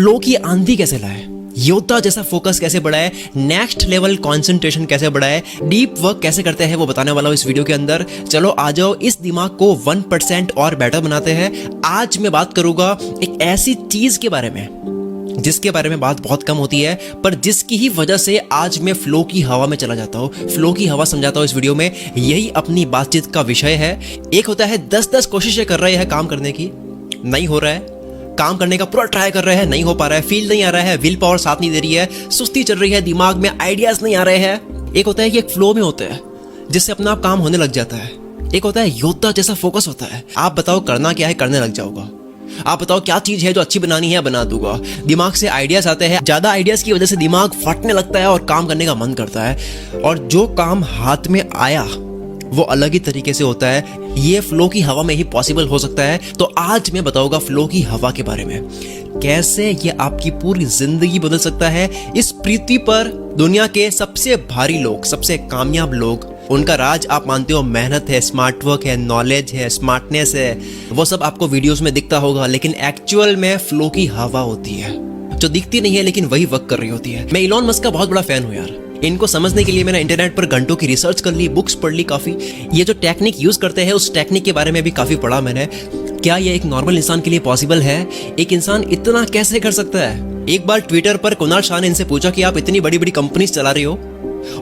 Flow की आंधी कैसे लाए, योद्धा जैसा फोकस कैसे बढ़ाए, नेक्स्ट लेवल कंसंट्रेशन कैसे बढ़ाए, डीप वर्क कैसे करते हैं वो बताने वाला हूँ इस वीडियो के अंदर। चलो आ जाओ, इस दिमाग को 1% और बेटर बनाते हैं। आज मैं बात करूंगा एक ऐसी चीज के बारे में जिसके बारे में बात बहुत कम होती है, पर जिसकी ही वजह से आज मैं फ्लो की हवा में चला जाता हूँ, फ्लो की हवा समझाता हूँ इस वीडियो में। यही अपनी बातचीत का विषय है। एक होता है 10-10 कोशिशें कर रहे हैं काम करने की, नहीं हो रहा है, काम करने का पूरा ट्राई कर रहे हैं, नहीं हो पा रहा है, फील नहीं आ रहा है, विल पावर साथ नहीं दे रही है, सुस्ती चल रही है, दिमाग में आइडियाज नहीं आ रहे हैं। एक होता है कि एक फ्लो में होते हैं जिससे अपना आप काम होने लग जाता है। एक होता है योद्धा जैसा फोकस होता है। आप बताओ करना क्या है, करने लग जाओगा। आप बताओ क्या चीज है जो अच्छी बनानी है, बना दूंगा। दिमाग से आइडियाज आते हैं, ज्यादा आइडियाज की वजह से दिमाग फटने लगता है और काम करने का मन करता है, और जो काम हाथ में आया वो अलग ही तरीके से होता है। ये फ्लो की हवा में ही पॉसिबल हो सकता है। तो आज मैं बताऊंगा फ्लो की हवा के बारे में, कैसे ये आपकी पूरी जिंदगी बदल सकता है। इस पृथ्वी पर दुनिया के सबसे भारी लोग, सबसे कामयाब लोग, उनका राज आप मानते हो मेहनत है, स्मार्ट वर्क है, नॉलेज है, स्मार्टनेस है, वो सब आपको वीडियोस में दिखता होगा, लेकिन एक्चुअल में फ्लो की हवा होती है जो दिखती नहीं है लेकिन वही वर्क कर रही होती है। मैं इलॉन मस्क का बहुत बड़ा फैन हूँ यार। इनको समझने के लिए मैंने इंटरनेट पर घंटों की रिसर्च कर ली, बुक्स पढ़ ली काफी। ये जो टेक्निक यूज करते हैं उस टेक्निक के बारे में भी काफी पढ़ा मैंने। क्या ये एक नॉर्मल इंसान के लिए पॉसिबल है? एक इंसान इतना कैसे कर सकता है? एक बार ट्विटर पर कुणाल शाह ने इनसे पूछा कि आप इतनी बड़ी बड़ी कंपनीज चला रही हो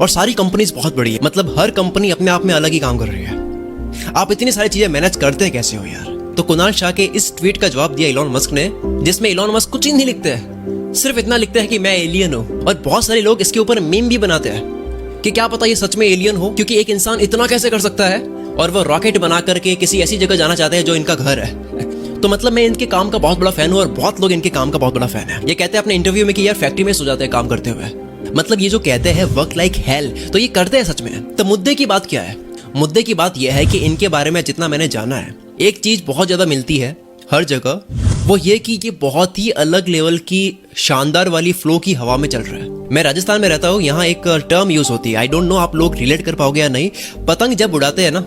और सारी कंपनीज बहुत बड़ी है, मतलब हर कंपनी अपने आप में अलग ही काम कर रही है, आप इतनी सारी चीजें मैनेज करते कैसे हो यार? तो कुणाल शाह के इस ट्वीट का जवाब दिया इलॉन मस्क ने, जिसमें इलॉन मस्क कुछ ही नहीं लिखते हैं, सिर्फ इतना लिखते हैं कि मैं एलियन हूं। और बहुत सारे लोग इसके ऊपर मीम भी बनाते हैं कि क्या पता ये सच में एलियन हो, क्योंकि एक इंसान इतना कैसे कर सकता है, और वो रॉकेट बना करके किसी ऐसी जगह जाना चाहते हैं जो इनका घर है। तो मतलब मैं इनके काम का बहुत बड़ा फैन हूं और बहुत लोग इनके काम का बहुत बड़ा फैन है। ये कहते हैं अपने इंटरव्यू में कि यार फैक्ट्री में सो जाते हैं काम करते हुए। मतलब ये जो कहते हैं वर्क लाइक हेल, तो ये करते हैं सच में। तो मुद्दे की बात क्या है? मुद्दे की बात यह है कि इनके बारे में जितना मैंने जाना है, एक चीज बहुत ज्यादा मिलती है हर जगह, वो ये कि ये बहुत ही अलग लेवल की शानदार वाली फ्लो की हवा में चल रहा है। मैं राजस्थान में रहता हूँ, यहाँ एक टर्म यूज होती है, आई डोंट नो आप लोग रिलेट कर पाओगे या नहीं। पतंग जब उड़ाते हैं ना,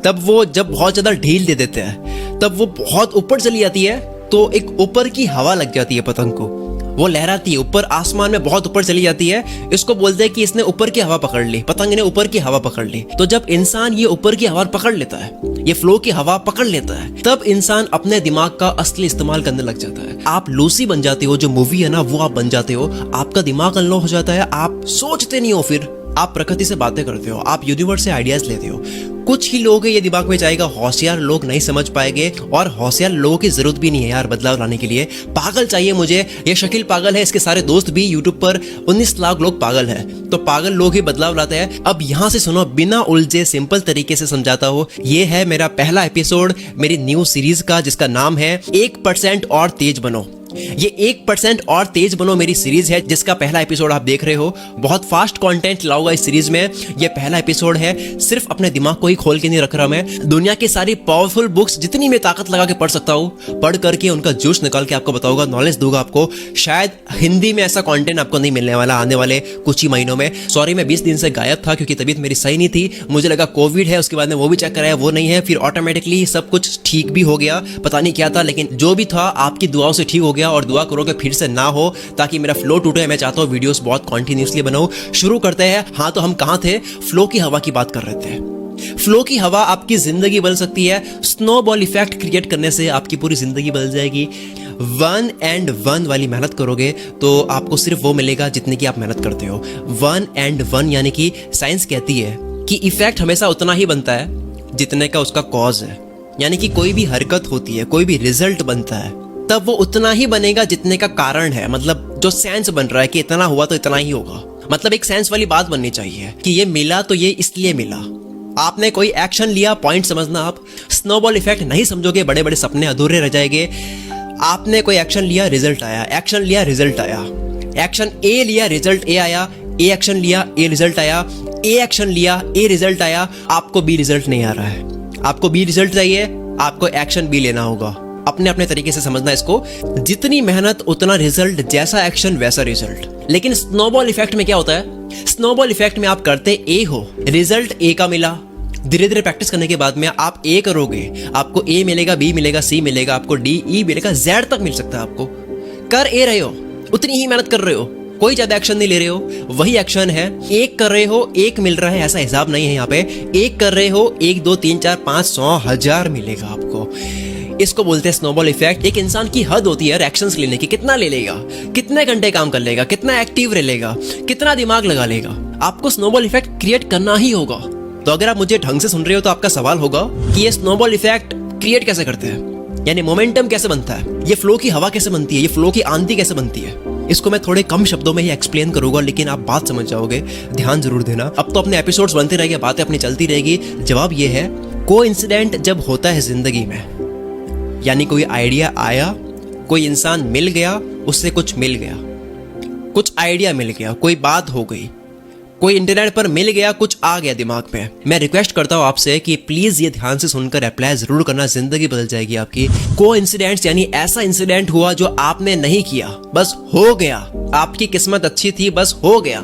तब वो जब बहुत ज्यादा ढील दे देते हैं, तब वो बहुत ऊपर चली जाती है, तो एक ऊपर की हवा लग जाती है पतंग को, वो लहराती है ऊपर आसमान में, बहुत ऊपर चली जाती है। इसको बोलते हैं कि इसने ऊपर की हवा पकड़ ली, पतंग ने ऊपर की हवा पकड़ ली। तो जब इंसान ये ऊपर की हवा पकड़ लेता है, ये फ्लो की हवा पकड़ लेता है, तब इंसान अपने दिमाग का असली इस्तेमाल करने लग जाता है। आप लूसी बन जाते हो, जो मूवी है ना वो आप बन जाते हो। आपका दिमाग अनलॉक हो जाता है, आप सोचते नहीं हो, फिर आप प्रकृति से बातें करते हो, आप यूनिवर्स से आइडियाज लेते हो। कुछ ही लोग ये दिमाग में जाएगा, होशियार लोग नहीं समझ पाएंगे, और होशियार लोगों की जरूरत भी नहीं है यार बदलाव लाने के लिए। पागल चाहिए मुझे। ये शकील पागल है, इसके सारे दोस्त भी, यूट्यूब पर 19 लाख लोग पागल हैं, तो पागल लोग ही बदलाव लाते हैं। अब यहाँ से सुनो, बिना उलझे सिंपल तरीके से समझाता हूँ। ये है मेरा पहला एपिसोड मेरी न्यू सीरीज का, जिसका नाम है 1% और तेज बनो। ये 1% और तेज बनो मेरी सीरीज है, जिसका पहला एपिसोड आप देख रहे हो। बहुत फास्ट कंटेंट लाऊंगा इस सीरीज में। ये पहला एपिसोड है, सिर्फ अपने दिमाग को ही खोल के नहीं रख रहा मैं। दुनिया की सारी पावरफुल बुक्स जितनी मैं ताकत लगा के पढ़ सकता हूँ, पढ़ करके उनका जूस निकाल के आपको बताऊंगा, नॉलेज दूंगा आपको। शायद हिंदी में ऐसा कंटेंट आपको नहीं मिलने वाला आने वाले कुछ ही महीनों में। सॉरी, मैं 20 दिन से गायब था क्योंकि तबीयत मेरी सही नहीं थी। मुझे लगा कोविड है, उसके बाद में वो भी चेक कराया, वो नहीं है, फिर ऑटोमेटिकली सब कुछ ठीक भी हो गया। पता नहीं क्या था, लेकिन जो भी था आपकी दुआओं से ठीक हो गया, और दुआ करो कि फिर से ना हो, ताकि मेरा फ्लो टूटे। मैं चाहता हूँ वीडियोस बहुत कॉन्टिन्यूसली बनाऊं। शुरू करते हैं। हाँ, तो हम कहाँ थे? फ्लो की हवा की बात कर रहे थे। फ्लो की हवा आपकी जिंदगी बदल सकती है। स्नोबॉल इफेक्ट क्रिएट करने से आपकी पूरी जिंदगी बदल जाएगी। 1 and 1 वाली मेहनत करोगे तो आपको सिर्फ वो मिलेगा जितनी की आप मेहनत करते हो। 1 and 1 यानी कि साइंस कहती है कि इफेक्ट हमेशा उतना ही बनता है जितने का उसका कॉज है। यानी कि कोई भी हरकत होती है, कोई भी रिजल्ट बनता है, तब वो उतना ही बनेगा जितने का कारण है। मतलब जो सेंस बन रहा है कि इतना हुआ तो इतना ही होगा, मतलब एक सेंस वाली बात बननी चाहिए कि ये मिला तो ये इसलिए मिला। आपने कोई एक्शन लिया, पॉइंट समझना आप। स्नोबॉल इफेक्ट नहीं समझोगे, बड़े बड़े सपने अधूरे रह जाएंगे। आपने कोई एक्शन लिया, रिजल्ट आया, एक्शन लिया, रिजल्ट आया, एक्शन ए लिया, रिजल्ट ए आया, ए एक्शन लिया, ए रिजल्ट आया, ए एक्शन लिया, ए रिजल्ट आया। आपको बी रिजल्ट नहीं आ रहा है, आपको बी रिजल्ट चाहिए, आपको एक्शन बी लेना होगा। अपने अपने तरीके से समझना इसको। जितनी मेहनत उतना रिजल्ट, जैसा एक्शन वैसा रिजल्ट। लेकिन स्नोबॉल इफेक्ट में क्या होता है? स्नोबॉल इफेक्ट में आप करते ए हो, रिजल्ट ए का मिला, धीरे धीरे प्रैक्टिस करने के बाद में आप ए करोगे, आपको ए मिलेगा, बी मिलेगा, सी मिलेगा, आपको डी, ई मिलेगा, जेड तक मिल सकता है आपको। कर ए रहे हो, उतनी ही मेहनत कर रहे हो, कोई ज्यादा एक्शन नहीं ले रहे हो, वही एक्शन है। एक कर रहे हो एक मिल रहा है, ऐसा हिसाब नहीं है यहाँ पे। एक कर रहे हो 1 2 3 4 5 100 1000 मिलेगा आपको। इसको बोलते हैं स्नोबॉल इफेक्ट। एक इंसान की हद होती है एक्शंस लेने की, कितना ले लेगा, कितने घंटे काम कर लेगा, कितना एक्टिव रह लेगा, कितना दिमाग लगा लेगा। आपको स्नोबॉल इफेक्ट क्रिएट करना ही होगा। तो अगर आप मुझे ढंग से सुन रहे हो तो आपका सवाल होगा कि ये स्नोबॉल इफेक्ट क्रिएट कैसे करते हैं, यानी मोमेंटम कैसे बनता है, ये फ्लो की हवा कैसे बनती है, ये फ्लो की आंधी कैसे बनती है। इसको मैं थोड़े कम शब्दों में ही एक्सप्लेन करूंगा, लेकिन आप बात समझ जाओगे, ध्यान जरूर देना। अब तो अपने एपिसोड्स बनते रहेंगे, बातें अपनी चलती रहेगी। जवाब ये है, कोइंसिडेंट जब होता है जिंदगी में, यानी कोई आइडिया आया, कोई इंसान मिल गया, उससे कुछ मिल गया, कुछ आइडिया मिल गया, कोई बात हो गई, कोई इंटरनेट पर मिल गया, कुछ आ गया दिमाग पे। मैं रिक्वेस्ट करता हूं आपसे कि प्लीज ये ध्यान से सुनकर अप्लाई जरूर करना, जिंदगी बदल जाएगी आपकी। कोइंसिडेंट्स यानी ऐसा इंसिडेंट हुआ जो आपने नहीं किया, बस हो गया। आपकी किस्मत अच्छी थी, बस हो गया।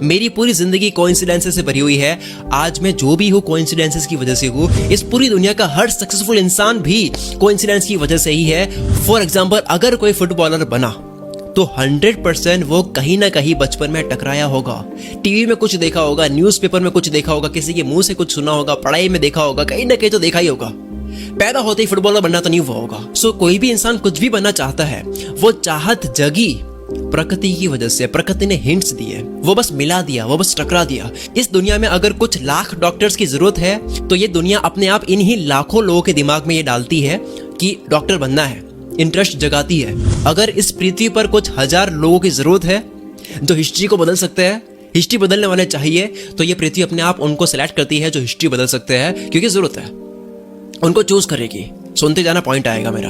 मेरी पूरी जिंदगी कोइंसिडेंसेस से भरी हुई है। आज मैं जो भी हूँ कोइंसिडेंसेस की वजह से हूँ। इस पूरी दुनिया का हर सक्सेसफुल इंसान भी कोइंसिडेंस की वजह से ही है। फॉर एग्जाम्पल, अगर कोई फुटबॉलर बना तो 100% वो कहीं ना कहीं बचपन में टकराया होगा, टीवी में कुछ देखा होगा, न्यूज़पेपर में कुछ देखा होगा, किसी के मुंह से कुछ सुना होगा, पढ़ाई में देखा होगा, कहीं ना कहीं तो देखा ही होगा। पैदा होते ही फुटबॉलर बनना तो नहीं हुआ होगा। सो कोई भी इंसान कुछ भी बनना चाहता है, वो चाहत जगी प्रकृति की वजह से। प्रकृति ने हिंट्स दिए, वो बस मिला दिया, वो बस टकरा दिया। इस दुनिया में अगर कुछ लाख डॉक्टर्स की जरूरत है तो ये दुनिया अपने आप इन्हीं लाखों लोगों के दिमाग में ये डालती है कि डॉक्टर बनना है, इंटरेस्ट जगाती है। अगर इस पृथ्वी पर कुछ 1000 लोगों की जरूरत है जो हिस्ट्री को बदल सकते हैं, हिस्ट्री बदलने वाले चाहिए, तो ये पृथ्वी अपने आप उनको सेलेक्ट करती है जो हिस्ट्री बदल सकते हैं, क्योंकि जरूरत है, उनको चूज करेगी। सुनते जाना, पॉइंट आएगा मेरा।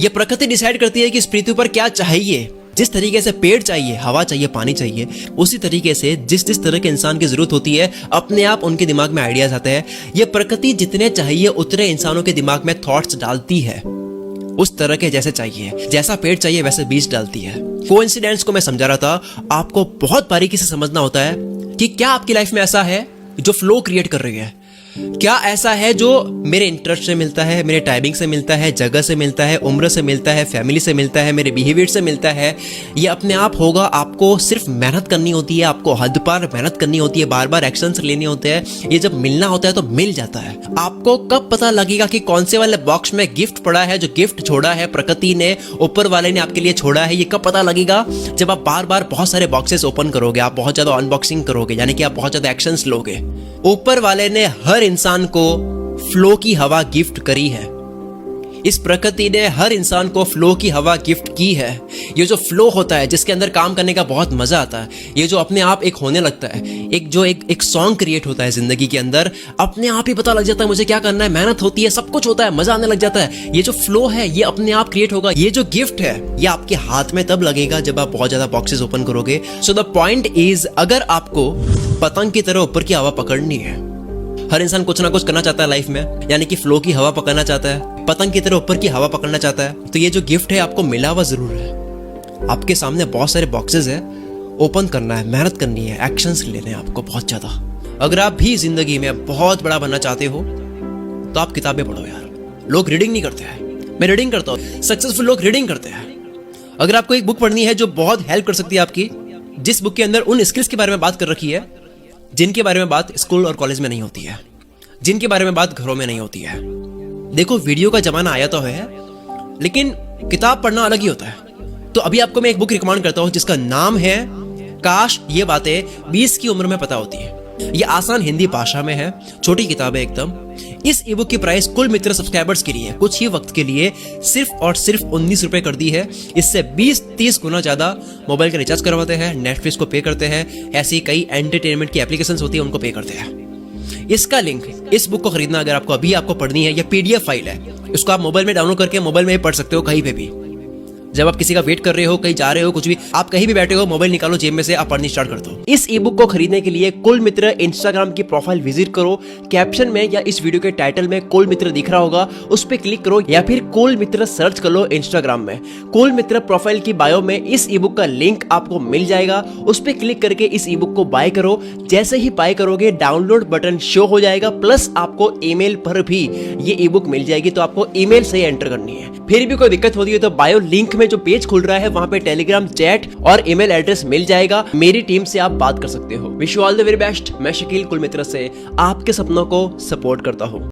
ये प्रकृति डिसाइड करती है कि इस पृथ्वी पर क्या चाहिए। जिस तरीके से पेड़ चाहिए, हवा चाहिए, पानी चाहिए, उसी तरीके से जिस तरह के इंसान की जरूरत होती है, अपने आप उनके दिमाग में आइडियाज आते हैं। ये प्रकृति जितने चाहिए उतने इंसानों के दिमाग में थॉट्स डालती है, उस तरह के जैसे चाहिए, जैसा पेड़ चाहिए वैसे बीज डालती है। कोइंसिडेंस को मैं समझा रहा था, आपको बहुत बारीकी से समझना होता है कि क्या आपकी लाइफ में ऐसा है जो फ्लो क्रिएट कर रही है, क्या ऐसा है जो मेरे इंटरेस्ट से मिलता है, मेरे टाइमिंग से मिलता है, जगह से मिलता है, उम्र से मिलता है, फैमिली से मिलता है, मेरे बिहेवियर से मिलता है। ये अपने आप होगा। आपको सिर्फ मेहनत करनी होती है, आपको हद पार मेहनत करनी होती है, बार बार एक्शंस लेने होते हैं। ये जब मिलना होता है तो मिल जाता है। आपको कब पता लगेगा कि कौन से वाले बॉक्स में गिफ्ट पड़ा है, जो गिफ्ट छोड़ा है प्रकृति ने, ऊपर वाले ने आपके लिए छोड़ा है। ये कब पता लगेगा? जब आप बार बार बहुत सारे बॉक्सेस ओपन करोगे, आप बहुत ज्यादा अनबॉक्सिंग करोगे, यानी कि आप बहुत ज्यादा एक्शंस लोगे। ऊपर वाले ने हर इंसान को फ्लो की हवा गिफ्ट करी है। इस प्रकृति ने हर इंसान को फ्लो की हवा गिफ्ट की है। ये जो फ्लो होता है, जिसके अंदर काम करने का बहुत मजा आता है, ये जो अपने आप एक होने लगता है, एक सॉन्ग क्रिएट होता है जिंदगी के अंदर, अपने आप ही पता लग जाता है मुझे क्या करना है, मेहनत होती है, सब कुछ होता है, मजा आने लग जाता है। ये जो फ्लो है ये अपने आप क्रिएट होगा। ये जो गिफ्ट है ये आपके हाथ में तब लगेगा जब आप बहुत ज्यादा बॉक्सेस ओपन करोगे। सो द पॉइंट इज, अगर आपको पतंग की तरह ऊपर की हवा पकड़नी है, हर इंसान कुछ ना कुछ करना चाहता है लाइफ में, यानी कि फ्लो की हवा पकड़ना चाहता है, पतंग की तरह ऊपर की हवा पकड़ना चाहता है, तो ये जो गिफ्ट है आपको मिला हुआ जरूर है। आपके सामने बहुत सारे बॉक्सेस है, ओपन करना है, मेहनत करनी है, एक्शंस लेने हैं आपको बहुत ज्यादा। अगर आप भी जिंदगी में बहुत बड़ा बनना चाहते हो तो आप किताबें पढ़ो यार। लोग रीडिंग नहीं करते हैं, मैं रीडिंग करता हूँ। सक्सेसफुल लोग रीडिंग करते हैं। अगर आपको एक बुक पढ़नी है जो बहुत हेल्प कर सकती है आपकी, जिस बुक के अंदर उन स्किल्स के बारे में बात कर रखी है जिनके बारे में बात स्कूल और कॉलेज में नहीं होती है, जिनके बारे में बात घरों में नहीं होती है। देखो, वीडियो का जमाना आया तो है, लेकिन किताब पढ़ना अलग ही होता है। तो अभी आपको मैं एक बुक रिकमेंड करता हूं जिसका नाम है काश ये बातें 20 की उम्र में पता होती है। ये आसान हिंदी भाषा में है, छोटी किताब है एकदम। इस ई बुक की प्राइस कुल मित्र सब्सक्राइबर्स के लिए कुछ ही वक्त के लिए सिर्फ और सिर्फ 19 रुपए कर दी है। इससे 20-30 गुना ज्यादा मोबाइल का रिचार्ज करवाते हैं, नेटफ्लिक्स को पे करते हैं, ऐसी कई एंटरटेनमेंट की एप्लीकेशंस होती है उनको पे करते हैं। इसका लिंक, इस बुक को खरीदना अगर आपको अभी आपको पढ़नी है, यह पीडीएफ फाइल है, इसको आप मोबाइल में डाउनलोड करके मोबाइल में ही पढ़ सकते हो कहीं पे भी। जब आप किसी का वेट कर रहे हो, कहीं जा रहे हो, कुछ भी, आप कहीं भी बैठे हो, मोबाइल निकालो जेब में से, आप पढ़नी स्टार्ट कर दो। इस ई बुक को खरीदने के लिए कुल मित्र इंस्टाग्राम की प्रोफाइल विजिट करो। कैप्शन में या इस वीडियो के टाइटल में कुल मित्र दिख रहा होगा, उस पर क्लिक करो, या फिर कुल मित्र सर्च कर लो इंस्टाग्राम में। कुल मित्र प्रोफाइल की बायो में इस ई बुक का लिंक आपको मिल जाएगा, उस पर क्लिक करके इस ई बुक को बाय करो। जैसे ही बाय करोगे डाउनलोड बटन शो हो जाएगा, प्लस आपको ईमेल पर भी ये ई बुक मिल जाएगी। तो आपको ईमेल से एंटर करनी है। फिर भी कोई दिक्कत होती है तो बायो लिंक में में जो पेज खुल रहा है वहां पे टेलीग्राम चैट और ईमेल एड्रेस मिल जाएगा। मेरी टीम से आप बात कर सकते हो। Wish you all the very best. मैं शकील कुलमित्र से आपके सपनों को सपोर्ट करता हूँ।